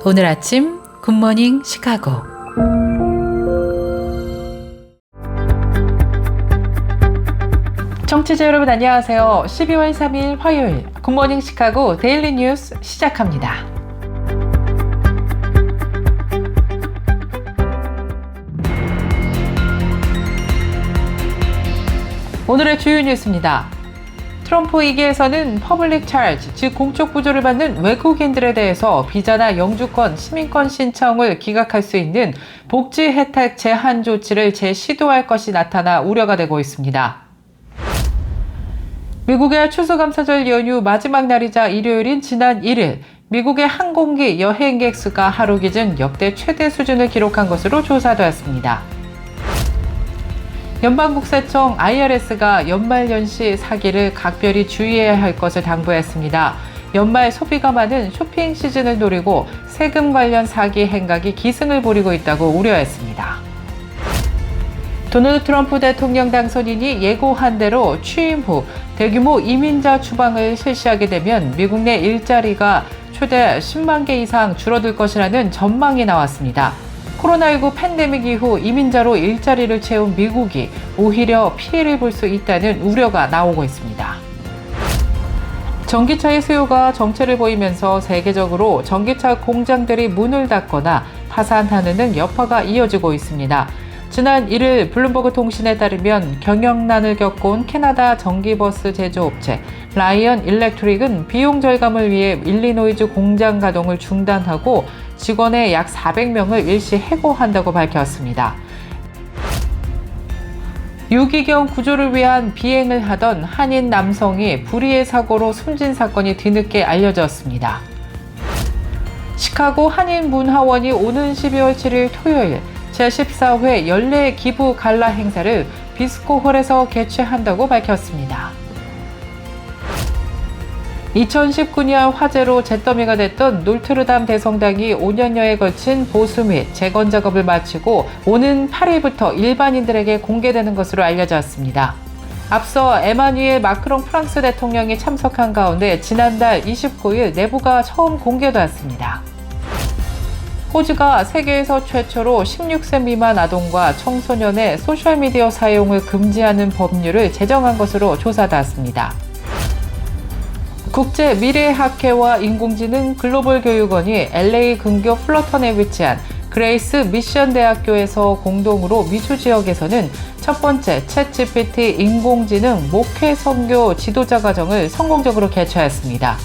오늘 아침 굿모닝 시카고. 청취자 여러분 안녕하세요. 12월 3일 화요일 굿모닝 시카고 데일리 뉴스 시작합니다. 오늘의 주요 뉴스입니다. 트럼프 이기에서는 퍼블릭 차지, 즉 공적 부조를 받는 외국인들에 대해서 비자나 영주권, 시민권 신청을 기각할 수 있는 복지 혜택 제한 조치를 재시도할 것이 나타나 우려가 되고 있습니다. 미국의 추수감사절 연휴 마지막 날이자 일요일인 지난 1일, 미국의 항공기 여행객 수가 하루 기준 역대 최대 수준을 기록한 것으로 조사되었습니다. 연방국세청 IRS가 연말연시 사기를 각별히 주의해야 할 것을 당부했습니다. 연말 소비가 많은 쇼핑 시즌을 노리고 세금 관련 사기 행각이 기승을 부리고 있다고 우려했습니다. 도널드 트럼프 대통령 당선인이 예고한 대로 취임 후 대규모 이민자 추방을 실시하게 되면 미국 내 일자리가 최대 10만 개 이상 줄어들 것이라는 전망이 나왔습니다. 코로나19 팬데믹 이후 이민자로 일자리를 채운 미국이 오히려 피해를 볼 수 있다는 우려가 나오고 있습니다. 전기차의 수요가 정체를 보이면서 세계적으로 전기차 공장들이 문을 닫거나 파산하는 등 여파가 이어지고 있습니다. 지난 1일 블룸버그 통신에 따르면 경영난을 겪어온 캐나다 전기버스 제조업체 라이언 일렉트릭은 비용 절감을 위해 일리노이즈 공장 가동을 중단하고 직원의 약 400명을 일시 해고한다고 밝혔습니다. 유기견 구조를 위한 비행을 하던 한인 남성이 불의의 사고로 숨진 사건이 뒤늦게 알려졌습니다. 시카고 한인문화원이 오는 12월 7일 토요일 제14회 연례 기부 갈라 행사를 비스코홀에서 개최한다고 밝혔습니다. 2019년 화재로 잿더미가 됐던 노트르담 대성당이 5년여에 걸친 보수 및 재건 작업을 마치고 오는 8일부터 일반인들에게 공개되는 것으로 알려졌습니다. 앞서 에마뉘엘 마크롱 프랑스 대통령이 참석한 가운데 지난달 29일 내부가 처음 공개되었습니다. 호주가 세계에서 최초로 16세 미만 아동과 청소년의 소셜미디어 사용을 금지하는 법률을 제정한 것으로 조사됐습니다. 국제미래학회와 인공지능 글로벌 교육원이 LA 근교 플러턴에 위치한 그레이스 미션 대학교에서 공동으로 미주 지역에서는 첫 번째 챗GPT 인공지능 목회 선교 지도자 과정을 성공적으로 개최했습니다.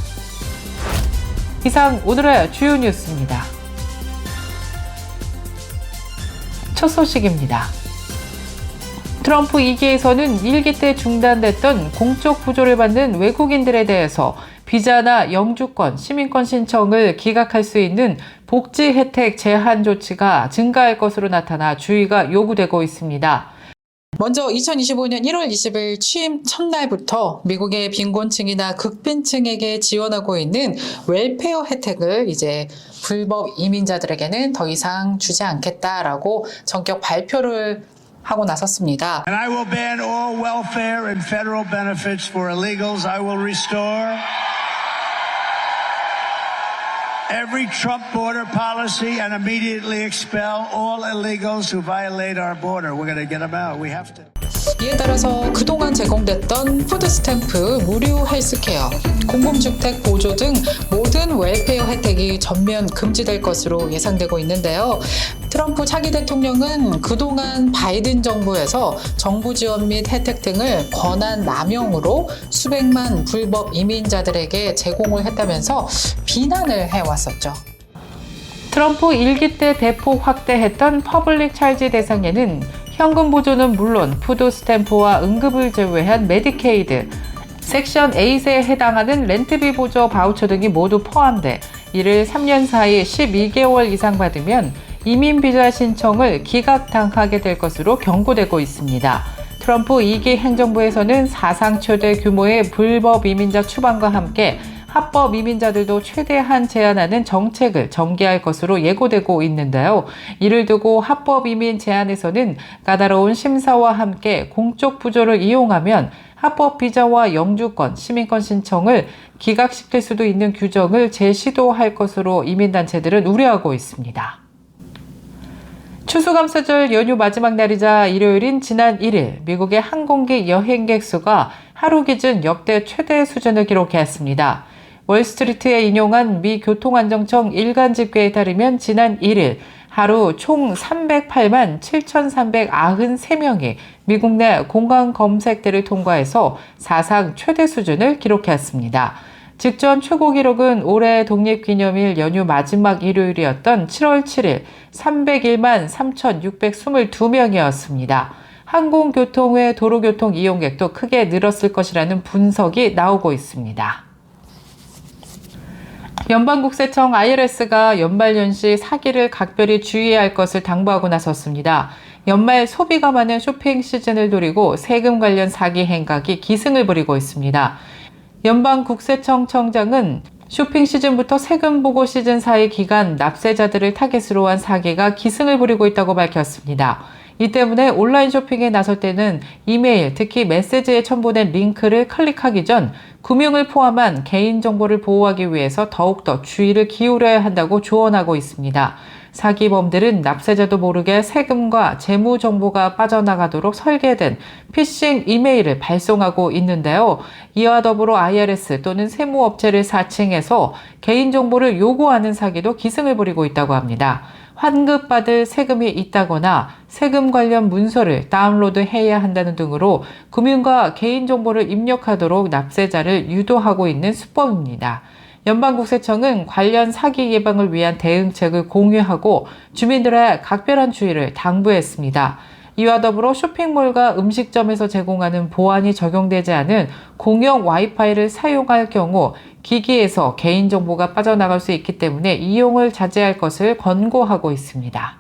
이상 오늘의 주요 뉴스입니다. 첫 소식입니다. 트럼프 2기에서는 1기 때 중단됐던 공적 부조를 받는 외국인들에 대해서 비자나 영주권, 시민권 신청을 기각할 수 있는 복지 혜택 제한 조치가 증가할 것으로 나타나 주의가 요구되고 있습니다. 먼저 2025년 1월 20일 취임 첫날부터 미국의 빈곤층이나 극빈층에게 지원하고 있는 웰페어 혜택을 이제 불법 이민자들에게는 더 이상 주지 않겠다라고 전격 발표를 하고 나섰습니다. And I will ban all welfare and federal benefits for illegals. I will restore every Trump border policy and immediately expel all illegals who violate our border. We're going to get them out. We have to. 이에 따라서 그동안 제공됐던 푸드스탬프, 무료 헬스케어, 공공주택 보조 등 모든 웰페어 혜택이 전면 금지될 것으로 예상되고 있는데요. 트럼프 차기 대통령은 그동안 바이든 정부에서 정부 지원 및 혜택 등을 권한 남용으로 수백만 불법 이민자들에게 제공을 했다면서 비난을 해왔었죠. 트럼프 1기 때 대폭 확대했던 퍼블릭 차지 대상에는 현금 보조는 물론 푸드 스탬프와 응급을 제외한 메디케이드, 섹션 8에 해당하는 렌트비 보조 바우처 등이 모두 포함돼 이를 3년 사이 12개월 이상 받으면 이민 비자 신청을 기각당하게 될 것으로 경고되고 있습니다. 트럼프 2기 행정부에서는 사상 최대 규모의 불법 이민자 추방과 함께 합법 이민자들도 최대한 제한하는 정책을 전개할 것으로 예고되고 있는데요. 이를 두고 합법 이민 제한에서는 까다로운 심사와 함께 공적 부조를 이용하면 합법 비자와 영주권, 시민권 신청을 기각시킬 수도 있는 규정을 재시도할 것으로 이민단체들은 우려하고 있습니다. 추수감사절 연휴 마지막 날이자 일요일인 지난 1일 미국의 항공기 여행객 수가 하루 기준 역대 최대 수준을 기록했습니다. 월스트리트에 인용한 미 교통안정청 일간 집계에 따르면 지난 1일 하루 총 308만 7,393명이 미국 내 공항 검색대를 통과해서 사상 최대 수준을 기록했습니다. 직전 최고 기록은 올해 독립기념일 연휴 마지막 일요일이었던 7월 7일 301만 3,622명이었습니다. 항공교통 외 도로교통 이용객도 크게 늘었을 것이라는 분석이 나오고 있습니다. 연방국세청 IRS가 연말연시 사기를 각별히 주의해야 할 것을 당부하고 나섰습니다. 연말 소비가 많은 쇼핑 시즌을 노리고 세금 관련 사기 행각이 기승을 부리고 있습니다. 연방국세청 청장은 쇼핑 시즌부터 세금 보고 시즌 사이 기간 납세자들을 타겟으로 한 사기가 기승을 부리고 있다고 밝혔습니다. 이 때문에 온라인 쇼핑에 나설 때는 이메일, 특히 메시지에 첨부된 링크를 클릭하기 전 금융을 포함한 개인정보를 보호하기 위해서 더욱더 주의를 기울여야 한다고 조언하고 있습니다. 사기범들은 납세자도 모르게 세금과 재무 정보가 빠져나가도록 설계된 피싱 이메일을 발송하고 있는데요. 이와 더불어 IRS 또는 세무업체를 사칭해서 개인정보를 요구하는 사기도 기승을 부리고 있다고 합니다. 환급받을 세금이 있다거나 세금 관련 문서를 다운로드해야 한다는 등으로 금융과 개인정보를 입력하도록 납세자를 유도하고 있는 수법입니다. 연방국세청은 관련 사기 예방을 위한 대응책을 공유하고 주민들의 각별한 주의를 당부했습니다. 이와 더불어 쇼핑몰과 음식점에서 제공하는 보안이 적용되지 않은 공용 와이파이를 사용할 경우 기기에서 개인정보가 빠져나갈 수 있기 때문에 이용을 자제할 것을 권고하고 있습니다.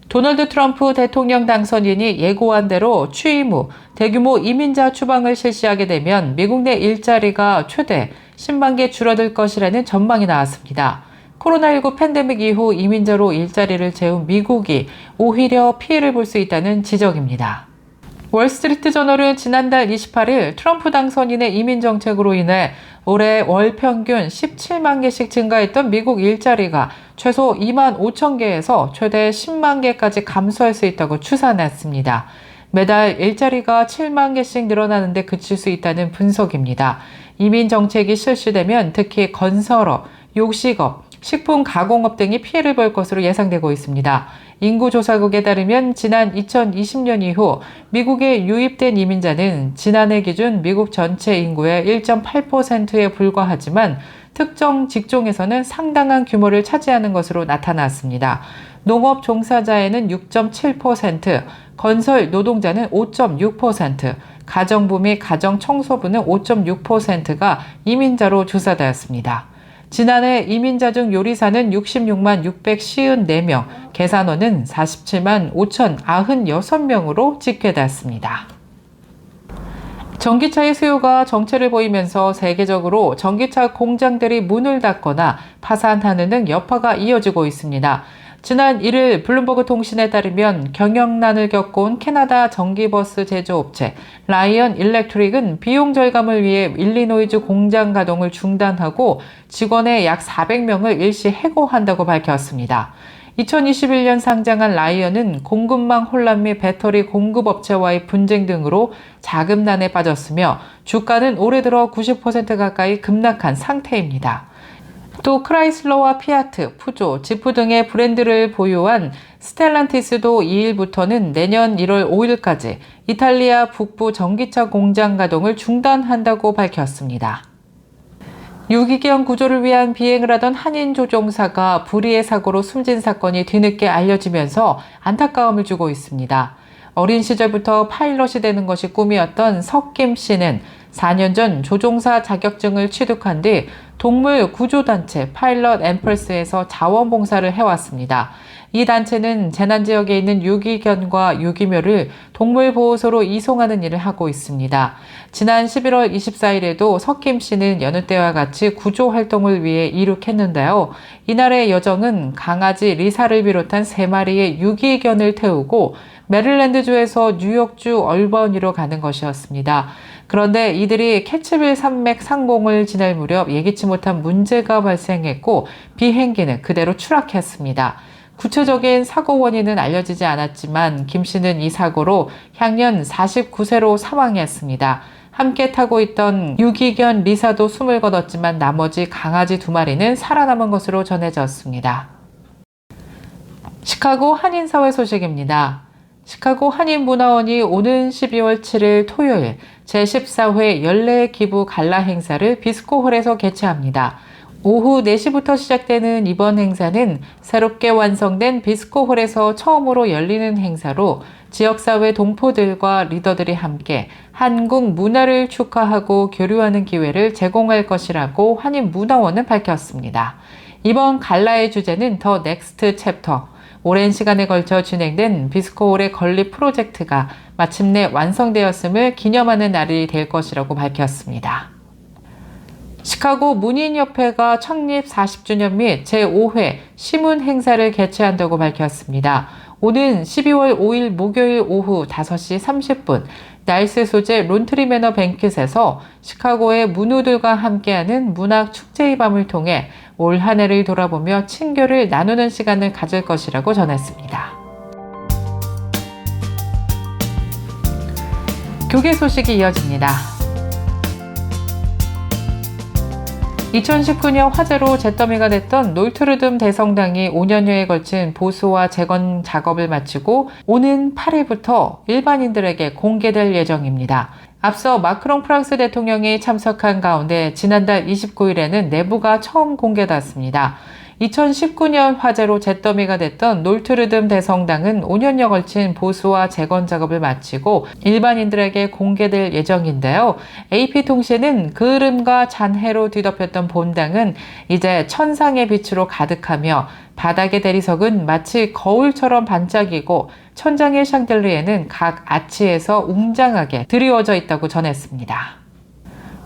도널드 트럼프 대통령 당선인이 예고한 대로 취임 후 대규모 이민자 추방을 실시하게 되면 미국 내 일자리가 최대 10만 개 줄어들 것이라는 전망이 나왔습니다. 코로나19 팬데믹 이후 이민자로 일자리를 채운 미국이 오히려 피해를 볼 수 있다는 지적입니다. 월스트리트 저널은 지난달 28일 트럼프 당선인의 이민 정책으로 인해 올해 월 평균 17만 개씩 증가했던 미국 일자리가 최소 2만 5천 개에서 최대 10만 개까지 감소할 수 있다고 추산했습니다. 매달 일자리가 7만 개씩 늘어나는데 그칠 수 있다는 분석입니다. 이민 정책이 실시되면 특히 건설업, 요식업, 식품 가공업 등이 피해를 볼 것으로 예상되고 있습니다. 인구조사국에 따르면 지난 2020년 이후 미국에 유입된 이민자는 지난해 기준 미국 전체 인구의 1.8%에 불과하지만 특정 직종에서는 상당한 규모를 차지하는 것으로 나타났습니다. 농업 종사자에는 6.7%, 건설 노동자는 5.6%, 가정부 및 가정청소부는 5.6%가 이민자로 조사되었습니다. 지난해 이민자 중 요리사는 66만 654명, 계산원은 47만 5,096명으로 집계됐습니다. 전기차의 수요가 정체를 보이면서 세계적으로 전기차 공장들이 문을 닫거나 파산하는 등 여파가 이어지고 있습니다. 지난 1일 블룸버그 통신에 따르면 경영난을 겪어온 캐나다 전기버스 제조업체 라이언 일렉트릭은 비용 절감을 위해 일리노이즈 공장 가동을 중단하고 직원의 약 400명을 일시 해고한다고 밝혔습니다. 2021년 상장한 라이언은 공급망 혼란 및 배터리 공급업체와의 분쟁 등으로 자금난에 빠졌으며 주가는 올해 들어 90% 가까이 급락한 상태입니다. 또 크라이슬러와 피아트, 푸조, 지프 등의 브랜드를 보유한 스텔란티스도 2일부터는 내년 1월 5일까지 이탈리아 북부 전기차 공장 가동을 중단한다고 밝혔습니다. 유기견 구조를 위한 비행을 하던 한인 조종사가 불의의 사고로 숨진 사건이 뒤늦게 알려지면서 안타까움을 주고 있습니다. 어린 시절부터 파일럿이 되는 것이 꿈이었던 석김 씨는 4년 전 조종사 자격증을 취득한 뒤 동물 구조단체 파일럿 앰펄스에서 자원봉사를 해왔습니다. 이 단체는 재난지역에 있는 유기견과 유기묘를 동물보호소로 이송하는 일을 하고 있습니다. 지난 11월 24일에도 석김 씨는 여느 때와 같이 구조활동을 위해 이륙했는데요. 이날의 여정은 강아지 리사를 비롯한 3마리의 유기견을 태우고 메릴랜드주에서 뉴욕주 얼버니로 가는 것이었습니다. 그런데 이들이 캐츠빌 산맥 상공을 지날 무렵 예기치 못한 문제가 발생했고 비행기는 그대로 추락했습니다. 구체적인 사고 원인은 알려지지 않았지만 김 씨는 이 사고로 향년 49세로 사망했습니다. 함께 타고 있던 유기견 리사도 숨을 거뒀지만 나머지 강아지 2마리는 살아남은 것으로 전해졌습니다. 시카고 한인사회 소식입니다. 시카고 한인문화원이 오는 12월 7일 토요일 제14회 연례 기부 갈라 행사를 비스코홀에서 개최합니다. 오후 4시부터 시작되는 이번 행사는 새롭게 완성된 비스코홀에서 처음으로 열리는 행사로 지역사회 동포들과 리더들이 함께 한국 문화를 축하하고 교류하는 기회를 제공할 것이라고 한인문화원은 밝혔습니다. 이번 갈라의 주제는 더 넥스트 챕터, 오랜 시간에 걸쳐 진행된 비스코홀의 건립 프로젝트가 마침내 완성되었음을 기념하는 날이 될 것이라고 밝혔습니다. 시카고 문인협회가 창립 40주년 및 제5회 시문 행사를 개최한다고 밝혔습니다. 오는 12월 5일 목요일 오후 5시 30분 날스 소재 론트리 매너 뱅킷에서 시카고의 문우들과 함께하는 문학 축제의 밤을 통해 올 한 해를 돌아보며 친교를 나누는 시간을 가질 것이라고 전했습니다. 교계 소식이 이어집니다. 2019년 화재로 잿더미가 됐던 노트르담 대성당이 5년여에 걸친 보수와 재건 작업을 마치고 오는 8일부터 일반인들에게 공개될 예정입니다. 앞서 마크롱 프랑스 대통령이 참석한 가운데 지난달 29일에는 내부가 처음 공개됐습니다. 2019년 화재로 잿더미가 됐던 노트르담 대성당은 5년여 걸친 보수와 재건 작업을 마치고 일반인들에게 공개될 예정인데요. AP통신은 그을음과 잔해로 뒤덮였던 본당은 이제 천상의 빛으로 가득하며 바닥의 대리석은 마치 거울처럼 반짝이고 천장의 샹들리에는 각 아치에서 웅장하게 드리워져 있다고 전했습니다.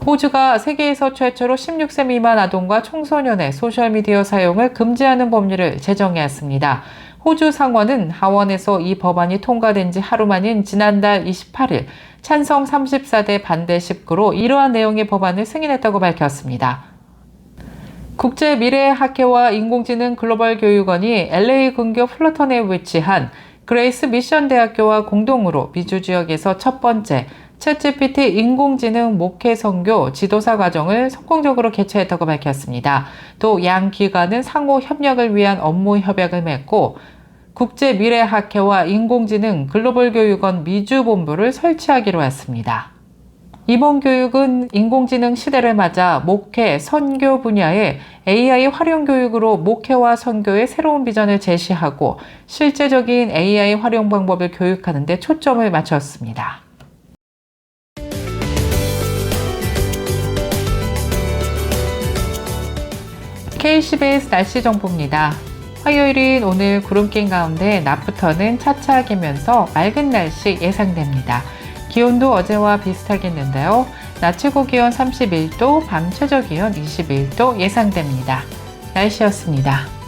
호주가 세계에서 최초로 16세 미만 아동과 청소년의 소셜미디어 사용을 금지하는 법률을 제정했습니다. 호주 상원은 하원에서 이 법안이 통과된 지 하루 만인 지난달 28일 찬성 34대 반대 19로 이러한 내용의 법안을 승인했다고 밝혔습니다. 국제미래학회와 인공지능 글로벌 교육원이 LA 근교 플러턴에 위치한 그레이스 미션 대학교와 공동으로 미주 지역에서 첫 번째 챗GPT 인공지능 목회 선교 지도사 과정을 성공적으로 개최했다고 밝혔습니다. 또 양 기관은 상호 협력을 위한 업무 협약을 맺고 국제미래학회와 인공지능 글로벌 교육원 미주 본부를 설치하기로 했습니다. 이번 교육은 인공지능 시대를 맞아 목회, 선교 분야의 AI 활용 교육으로 목회와 선교의 새로운 비전을 제시하고 실제적인 AI 활용 방법을 교육하는 데 초점을 맞췄습니다. KCBS 날씨 정보입니다. 화요일인 오늘 구름 낀 가운데 낮부터는 차차 끼면서 맑은 날씨 예상됩니다. 기온도 어제와 비슷하겠는데요. 낮 최고 기온 31도, 밤 최저 기온 21도 예상됩니다. 날씨였습니다.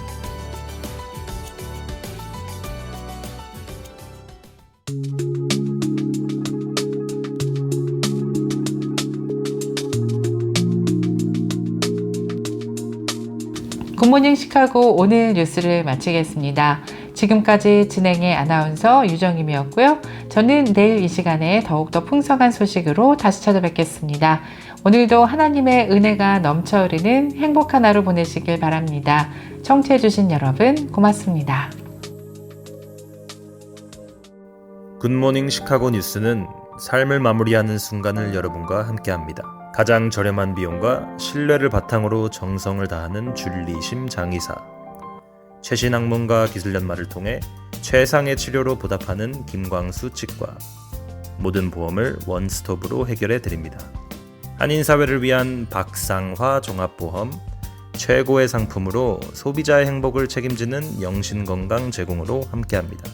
굿모닝 시카고 오늘 뉴스를 마치겠습니다. 지금까지 진행의 아나운서 유정임이었고요. 저는 내일 이 시간에 더욱더 풍성한 소식으로 다시 찾아뵙겠습니다. 오늘도 하나님의 은혜가 넘쳐 흐르는 행복한 하루 보내시길 바랍니다. 청취해주신 여러분 고맙습니다. 굿모닝 시카고 뉴스는 삶을 마무리하는 순간을 여러분과 함께합니다. 가장 저렴한 비용과 신뢰를 바탕으로 정성을 다하는 줄리심 장의사, 최신 학문과 기술 연마를 통해 최상의 치료로 보답하는 김광수 치과, 모든 보험을 원스톱으로 해결해 드립니다. 한인사회를 위한 박상화 종합보험, 최고의 상품으로 소비자의 행복을 책임지는 영신건강 제공으로 함께합니다.